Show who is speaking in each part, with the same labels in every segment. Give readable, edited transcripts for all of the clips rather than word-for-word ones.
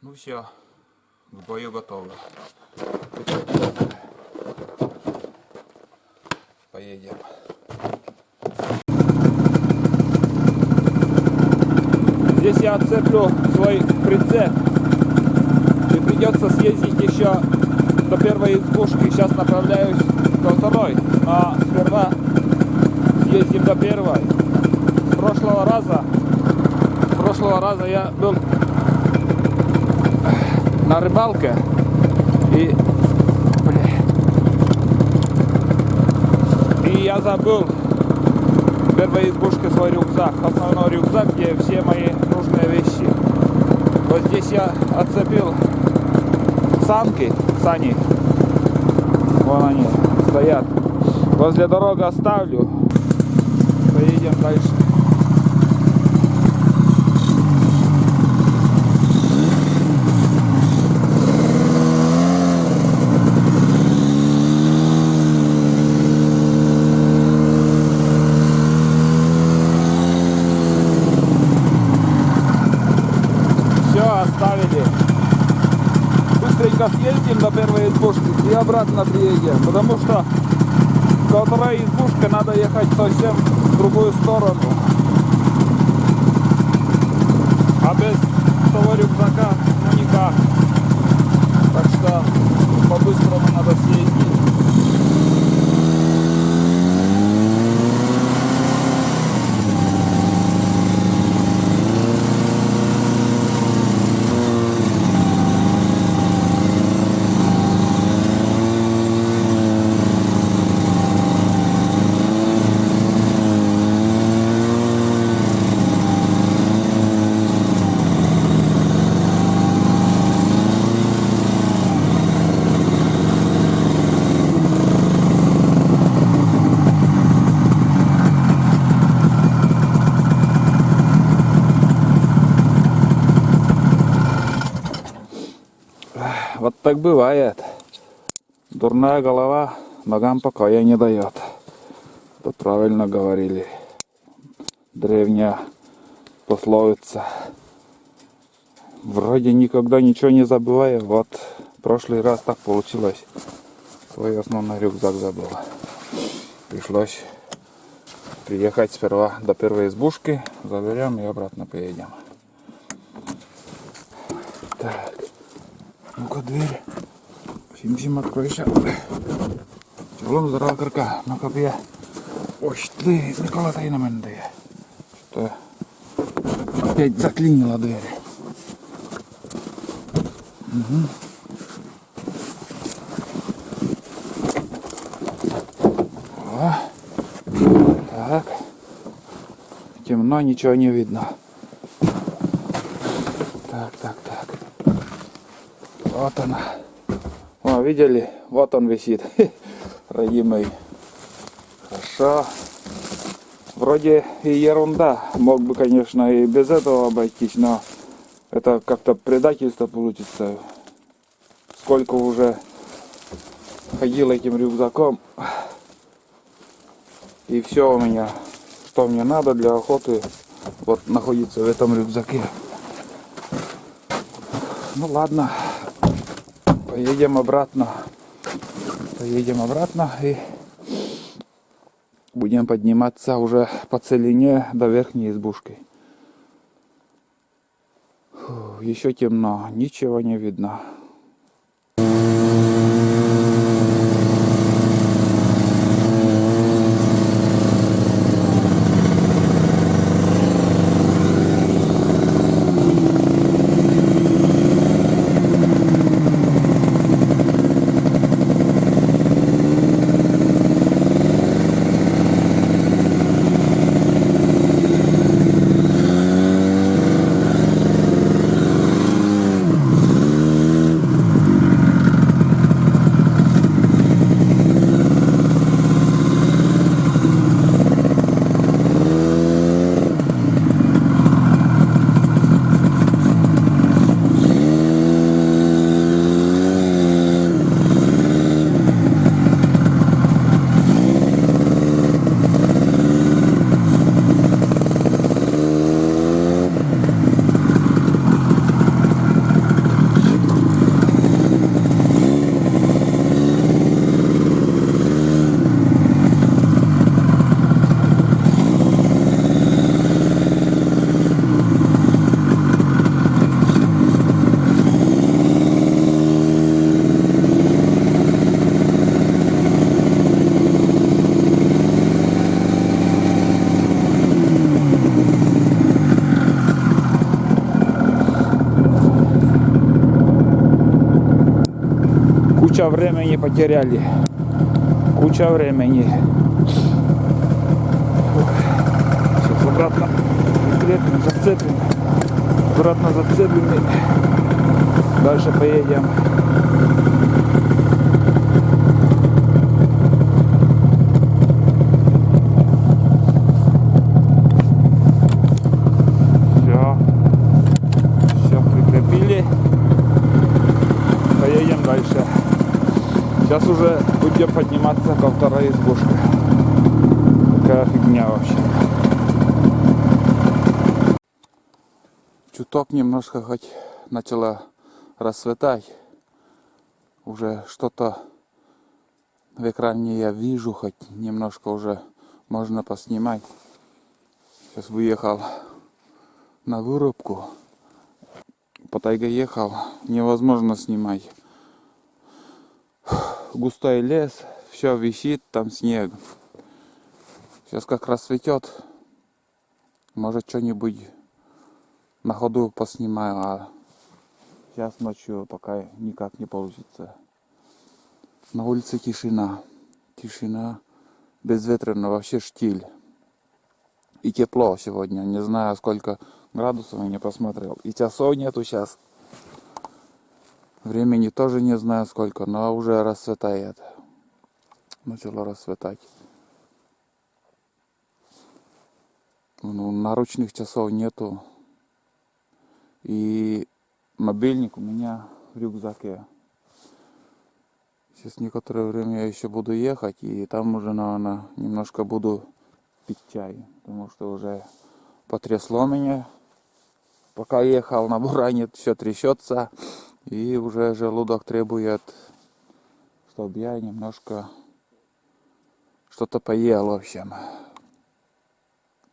Speaker 1: Ну все, к бою готово. Поедем. Здесь я отцеплю свой прицеп. И придется съездить еще до первой избушки. Сейчас направляюсь ко второй. Но сперва съездим до первой. С прошлого раза я был на рыбалке и я забыл в первой избушке свой рюкзак, основной рюкзак, где все мои нужные вещи. Вот здесь я отцепил сани, вон они стоят, возле дороги оставлю, поедем дальше. Оставили. Быстренько съездим до первой избушки и обратно приедем, потому что до второй избушки надо ехать совсем в другую сторону. А без того рюкзака ну никак. Так что по-быстрому надо съездить. Вот так бывает. Дурная голова ногам покоя не дает. Это правильно говорили. Древняя пословица. Вроде никогда ничего не забываю. Вот в прошлый раз так получилось. Свой основной рюкзак забыл. Пришлось приехать сперва до первой избушки. Заберем и обратно поедем. Так. Ну-ка, дверь. Сим-сим, откройся. Челом здорово, Карка. Ну-ка, бья. Ой, ты, Никола, ты на мене. Что опять заклинила дверь. Угу. О. Так. Темно, ничего не видно. Так. Вот она. О, видели? Вот он висит. Родимый. Хорошо. Вроде и ерунда. Мог бы, конечно, и без этого обойтись, но это как-то предательство получится. Сколько уже ходил этим рюкзаком. И все у меня, что мне надо для охоты, вот находится в этом рюкзаке. Ну ладно. Поедем обратно и будем подниматься уже по целине до верхней избушки. Фу, еще темно, ничего не видно. Куча времени потеряли. Куча времени. Сейчас обратно крепим, зацепим. Обратно зацепим и дальше поедем. Все прикрепили. Поедем дальше. Сейчас уже будем подниматься ко второй избушке. Такая фигня вообще. Чуток немножко хоть начало расцветать. Уже что-то в экране я вижу, хоть немножко уже можно поснимать. Сейчас выехал на вырубку. По тайге ехал, невозможно снимать. Густой лес, все висит, там снег. Сейчас как рассветет, может что-нибудь на ходу поснимаю, а сейчас ночью пока никак не получится. На улице тишина, тишина, безветренно, вообще штиль. И тепло сегодня, не знаю сколько градусов, я не посмотрел. И часов нету сейчас. Времени тоже не знаю сколько, но уже расцветает. Начало расцветать. Ну, наручных часов нету. И мобильник у меня в рюкзаке. Сейчас некоторое время я еще буду ехать, и там уже, наверное, немножко буду пить чай. Потому что уже потрясло меня. Пока ехал на буране, все трясется. И уже желудок требует, чтобы я немножко что-то поел, в общем.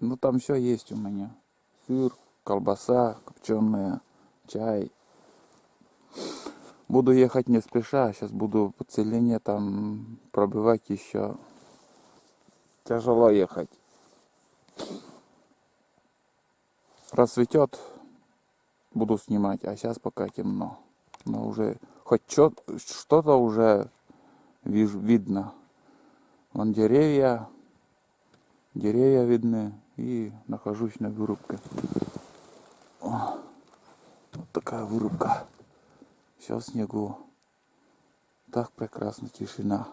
Speaker 1: Ну, там все есть у меня. Сыр, колбаса копченая, чай. Буду ехать не спеша. Сейчас буду по целине там пробивать еще. Тяжело ехать. Рассветет, буду снимать. А сейчас пока темно. Но уже хоть что-то уже видно. Вон деревья видны. И нахожусь на вырубке. О, вот такая вырубка. Все в снегу. Так прекрасно, тишина.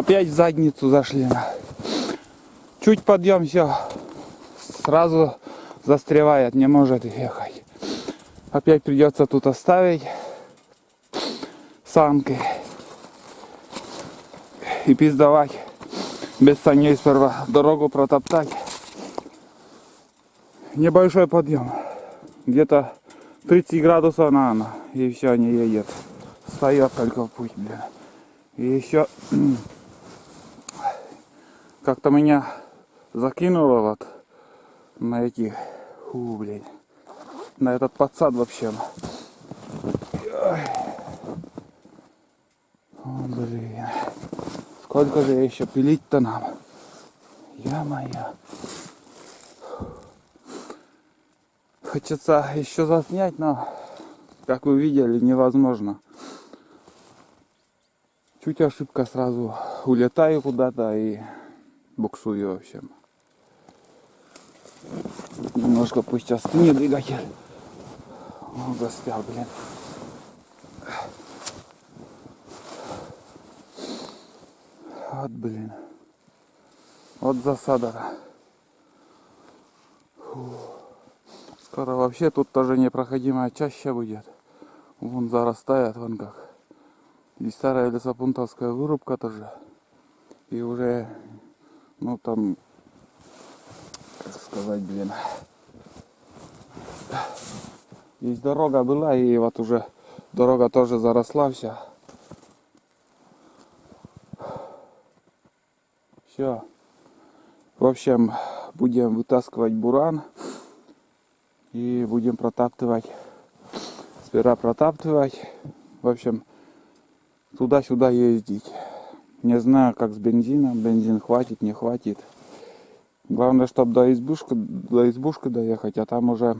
Speaker 1: Опять в задницу зашли. Чуть подъем, все. Сразу застревает, не может ехать. Опять придется тут оставить санки. И пиздовать. Без саней сперва дорогу протоптать. Небольшой подъем. Где-то 30 градусов, наверное. И все, не едет. Встает только в путь, блин. И еще как-то меня закинуло вот на эти, блин, на этот подсад вообще. О, блин. Сколько же еще пилить-то нам? Я-моя. Хочется еще заснять, но, как вы видели, невозможно. Чуть ошибка, сразу улетаю куда-то и буксую, в общем. Немножко пусть остынет двигатель. О, застрял, блин. Вот, блин. Вот засада. Фу. Скоро вообще тут тоже непроходимая чаща будет. Вон зарастает, вон как. И старая лесопунтовская вырубка тоже. И уже, ну там, как сказать, блин. Здесь дорога была, и вот уже дорога тоже заросла вся. Все. В общем, будем вытаскивать буран. И будем протаптывать. Сперва протаптывать. В общем, туда-сюда ездить. Не знаю, как с бензином. Бензин хватит, не хватит. Главное, чтобы до избушки доехать. А там уже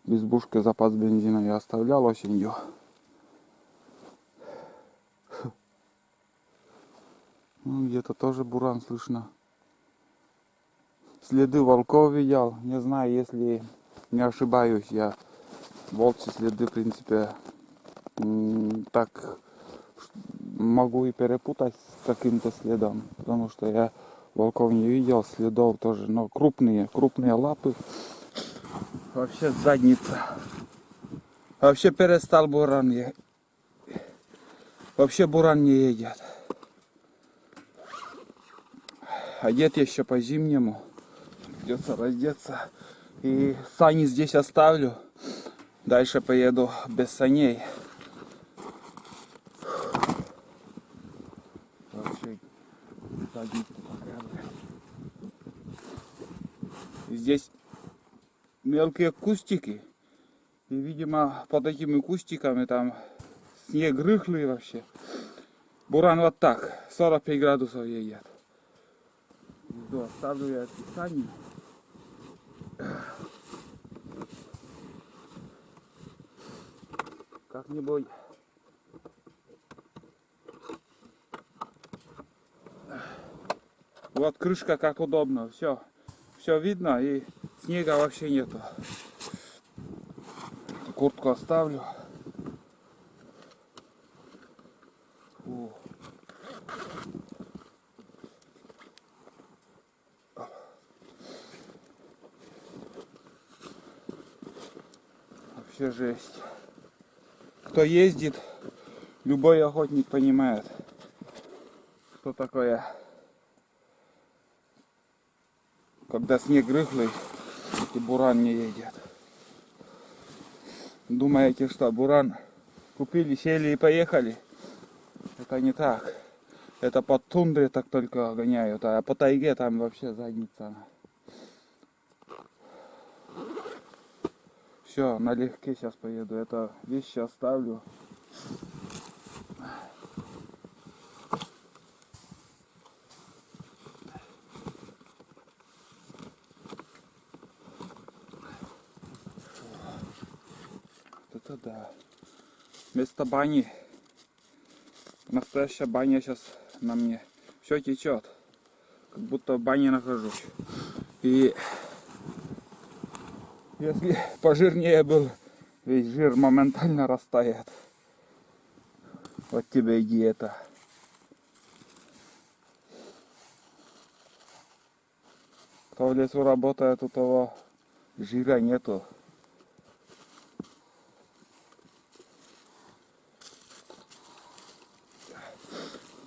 Speaker 1: в избушке запас бензина я оставлял осенью. Ну, где-то тоже буран слышно. Следы волков видел. Не знаю, если не ошибаюсь, я волчьи следы, в принципе, так могу и перепутать с каким-то следом, потому что я волков не видел, следов тоже, но крупные лапы. Вообще задница. Вообще перестал буран ехать. Вообще буран не едет. Одет еще по-зимнему. Придется раздеться. И сани здесь оставлю. Дальше поеду без саней. Вообще, здесь мелкие кустики. И, видимо, под этими кустиками там снег рыхлый вообще. Буран вот так, 45 градусов едет. Оставлю я эти сани. Как-нибудь вот крышка как удобно, все видно и снега вообще нету. Куртку оставлю. Фу. Вообще жесть. Кто ездит, любой охотник понимает, что такое, когда снег рыхлый и буран не едет. Думаете, что буран купили, сели и поехали? Это не так. Это по тундре так только гоняют, а по тайге там вообще задница. Все, налегке сейчас поеду. Это вещи оставлю. Это да. Вместо бани. Настоящая баня сейчас на мне. Все течет. Как будто в бане нахожусь. И если пожирнее был, весь жир моментально растает. Вот тебе и диета. Кто в лесу работает, у того жира нету.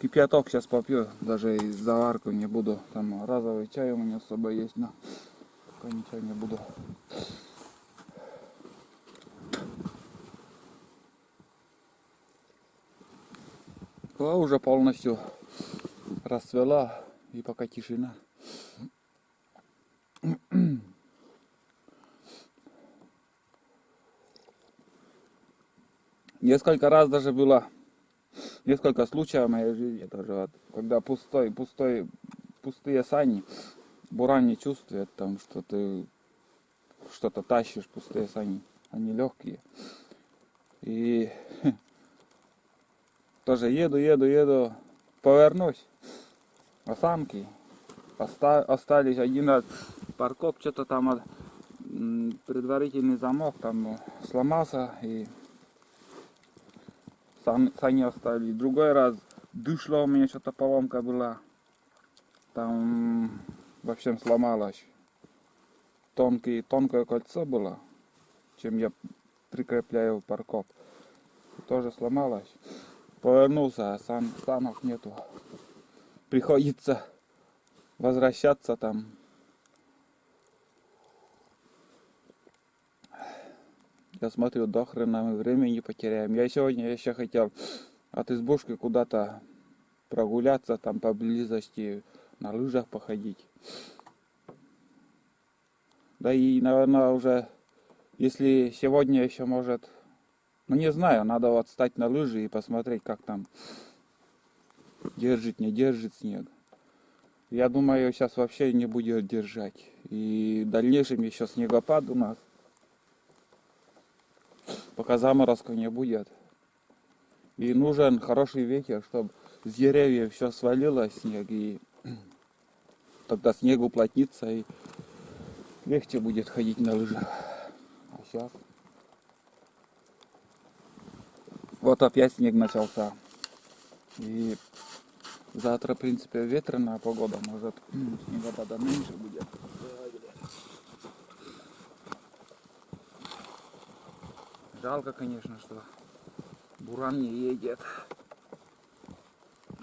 Speaker 1: Кипяток сейчас попью, даже и заварку не буду. Там разовый чай у меня с собой есть, но пока ничего не буду. Уже полностью расцвела, и пока тишина. Несколько раз даже было, несколько случаев в моей жизни тоже, вот, когда пустые сани, буран не чувствует, там, что ты что-то тащишь, пустые сани, они легкие. И тоже еду, повернусь, осанки остались. Один раз паркоп, что-то там предварительный замок там сломался, и сани остались. Другой раз дышло, у меня что-то поломка была, там в общем сломалось. Тонкое кольцо было, чем я прикрепляю паркоп. Тоже сломалось. Повернулся, а санок нету. Приходится возвращаться там. Я смотрю, до хрена мы времени потеряем. Я сегодня еще хотел от избушки куда-то прогуляться, там поблизости на лыжах походить. Да и, наверное, уже, если сегодня еще может, ну не знаю, надо вот встать на лыжи и посмотреть, как там держит, не держит снег. Я думаю, сейчас вообще не будет держать. И в дальнейшем еще снегопад у нас. Пока заморозка не будет. И нужен хороший ветер, чтобы с деревьев все свалилось снег, и тогда снег уплотнится, и легче будет ходить на лыжах. А сейчас вот опять снег начался. И завтра, в принципе, ветреная погода, может снегопада меньше будет. Жалко, конечно, что буран не едет.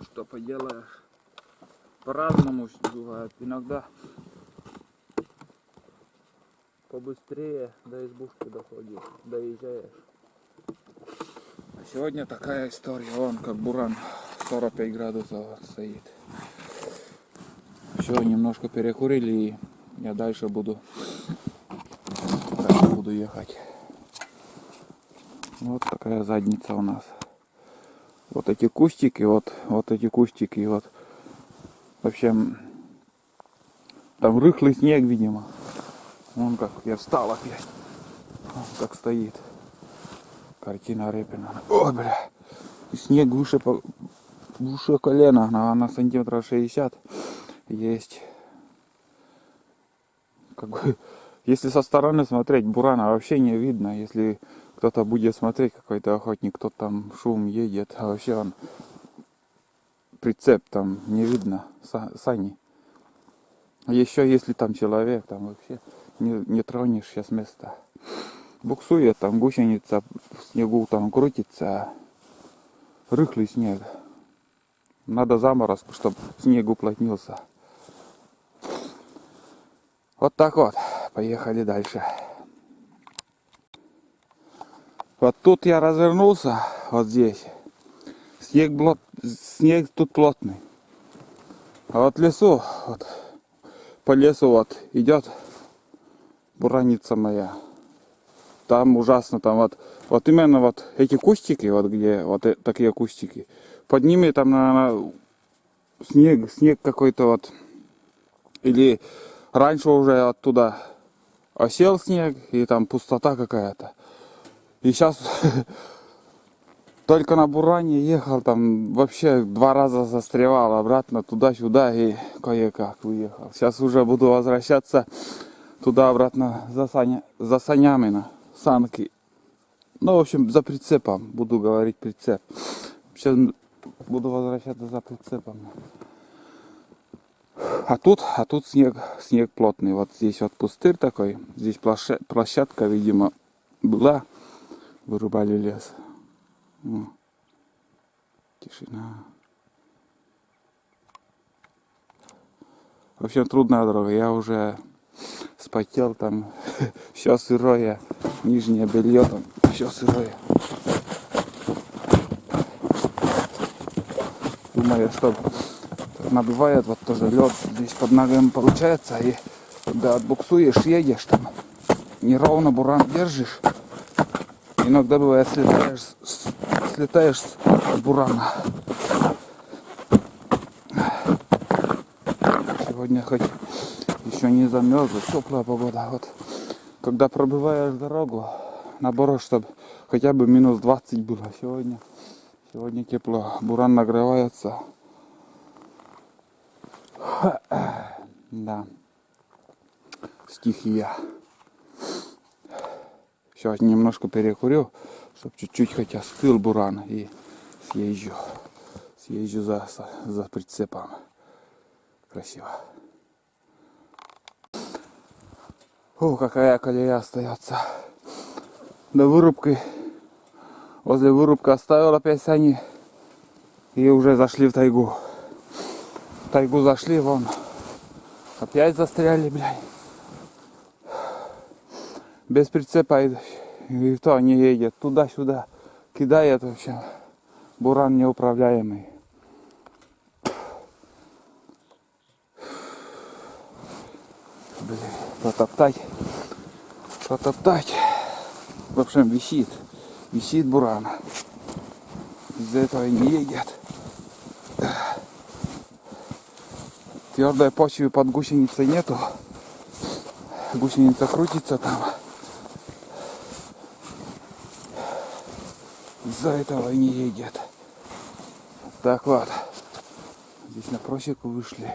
Speaker 1: Что поделаешь? По-разному бывает. Иногда побыстрее до избушки доезжаешь. А сегодня такая история. Вон как буран 45 градусов стоит. Все, немножко перекурили, и я дальше буду ехать. Вот такая задница у нас. Вот эти кустики, вот эти кустики, вот. В общем, там рыхлый снег, видимо. Вон как я встал опять. Вон как стоит. Картина Репина. О, бля. И снег выше колена, на сантиметров 60 есть. Как бы, если со стороны смотреть, бурана вообще не видно. Если кто-то будет смотреть, какой-то охотник, кто там шум едет, а вообще он прицеп там не видно, сани. А еще если там человек, там вообще не тронешь сейчас места. Буксует, там гусеница в снегу там крутится, рыхлый снег. Надо заморозку, чтобы снег уплотнился. Вот так вот, поехали дальше. Вот тут я развернулся, вот здесь. Снег тут плотный. А вот в лесу, вот, по лесу вот идет бураница моя. Там ужасно, там вот именно вот эти кустики, вот где вот такие кустики, под ними там, наверное, снег какой-то вот, или раньше уже оттуда осел снег, и там пустота какая-то. И сейчас только на буране ехал, там вообще 2 раза застревал обратно туда-сюда и кое-как выехал. Сейчас уже буду возвращаться туда-обратно за санями на санки. Ну, в общем, за прицепом, буду говорить прицеп. Сейчас буду возвращаться за прицепом. А тут снег плотный. Вот здесь вот пустырь такой. Здесь площадка, видимо, была. Вырубали лес. О, тишина. В общем, трудная дорога. Я уже спотел там. Все сырое. Нижнее белье там. Все сырое. Думаю, что набивает вот тоже лед здесь под ногами получается. И когда отбуксуешь, едешь там. Неровно буран держишь. Иногда бывает слетаешь с бурана. Сегодня хоть еще не замерзла, теплая погода. Вот когда пробиваешь дорогу, наоборот, чтобы хотя бы минус 20 было. Сегодня тепло, буран нагревается. Да. Стихия. Сейчас немножко перекурю, чтобы чуть-чуть хотя остыл буран и съезжу за прицепом. Красиво. О, какая колея остается. До вырубки. Возле вырубки оставил опять сани. И уже зашли в тайгу. В тайгу зашли, вон. Опять застряли, блядь. Без прицепа и то не едет. Туда-сюда кидает вообще. Буран неуправляемый. Блин, протоптать. В общем, висит буран. Из-за этого и не едет. Твердой почвы под гусеницей нету. Гусеница крутится там. Из-за этого и не едет. Так вот. Здесь на просеку вышли.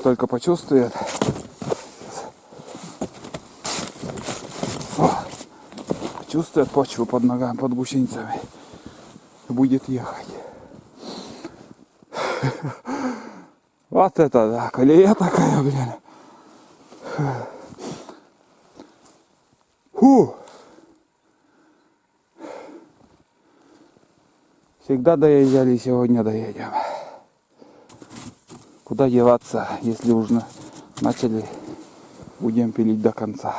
Speaker 1: Только почувствует. Чувствует почву под ногами, под гусеницами. И будет ехать. Вот это да, колея такая, блин. Фу. Всегда доезжали, сегодня доедем. Куда деваться, если уже начали, будем пилить до конца.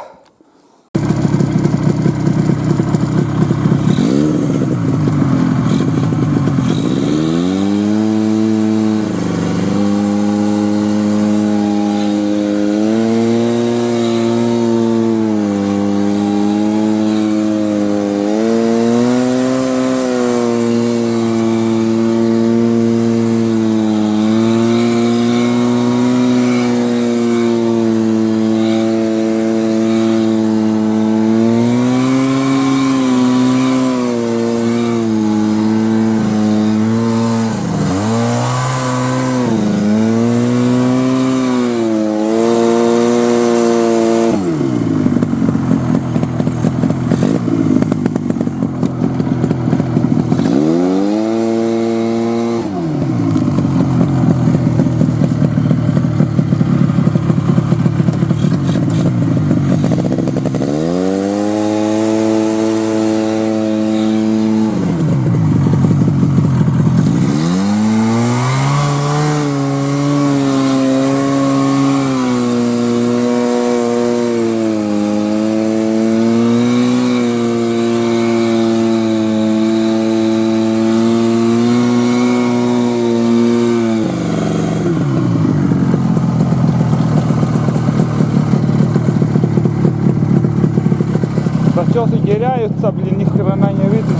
Speaker 1: Зачесы теряются, блин, ни хрена не видно,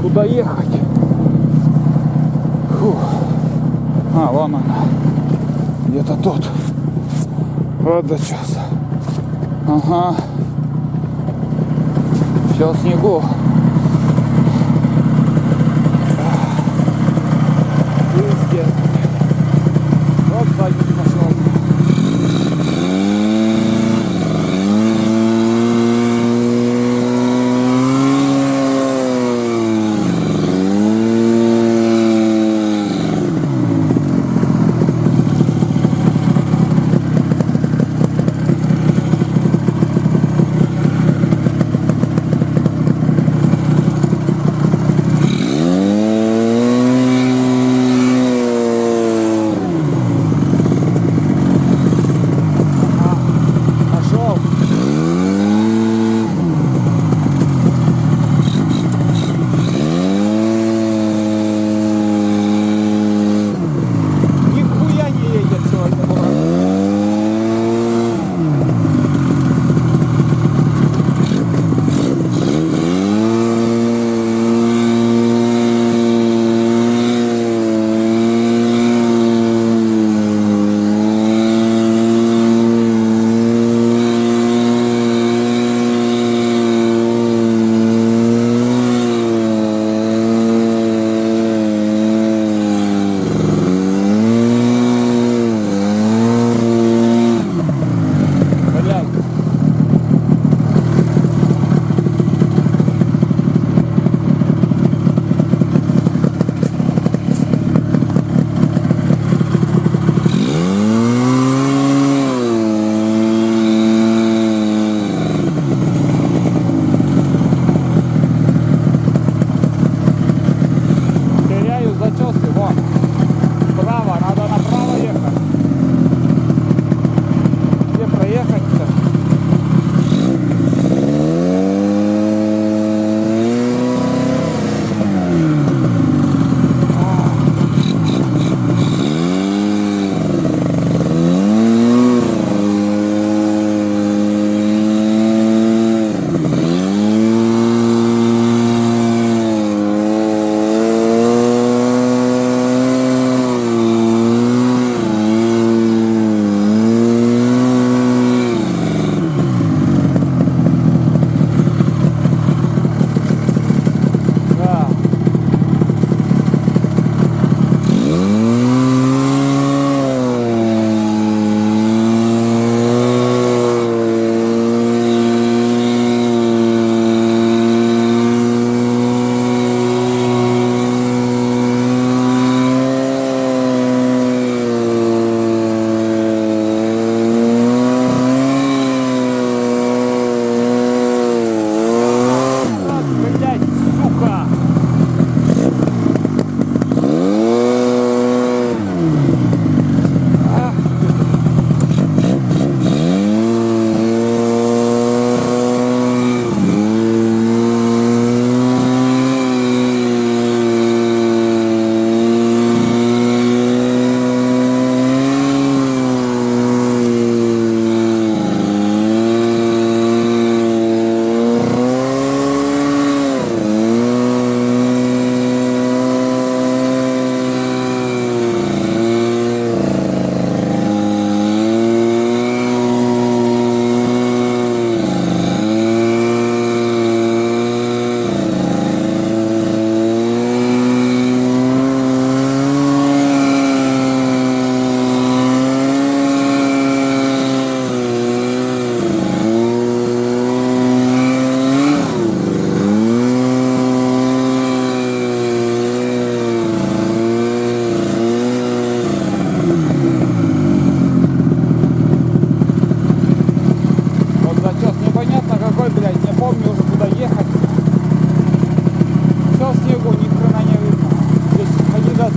Speaker 1: куда ехать. Фух. А, вон она. Где-то тут. Вот зачес. Ага. Все в снегу. Пиздец. Вот задний пошел.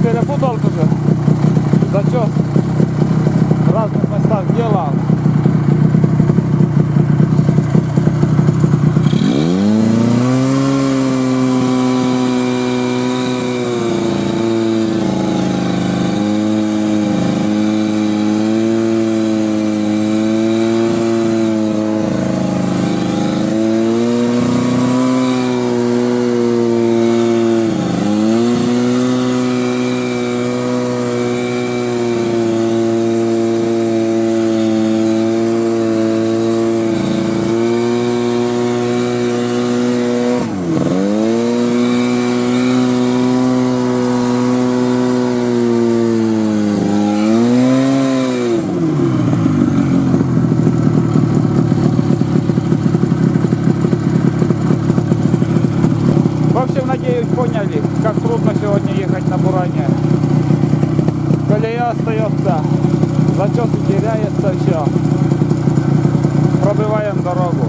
Speaker 1: перепутал уже. Зачет в разных местах делал. В общем, надеюсь, поняли, как трудно сегодня ехать на буране. Колея остается, зачеты теряется, все. Пробиваем дорогу.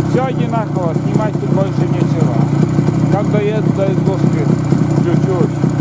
Speaker 1: Все одинаково, снимать тут больше нечего. Как доеду до избушки, чуть-чуть.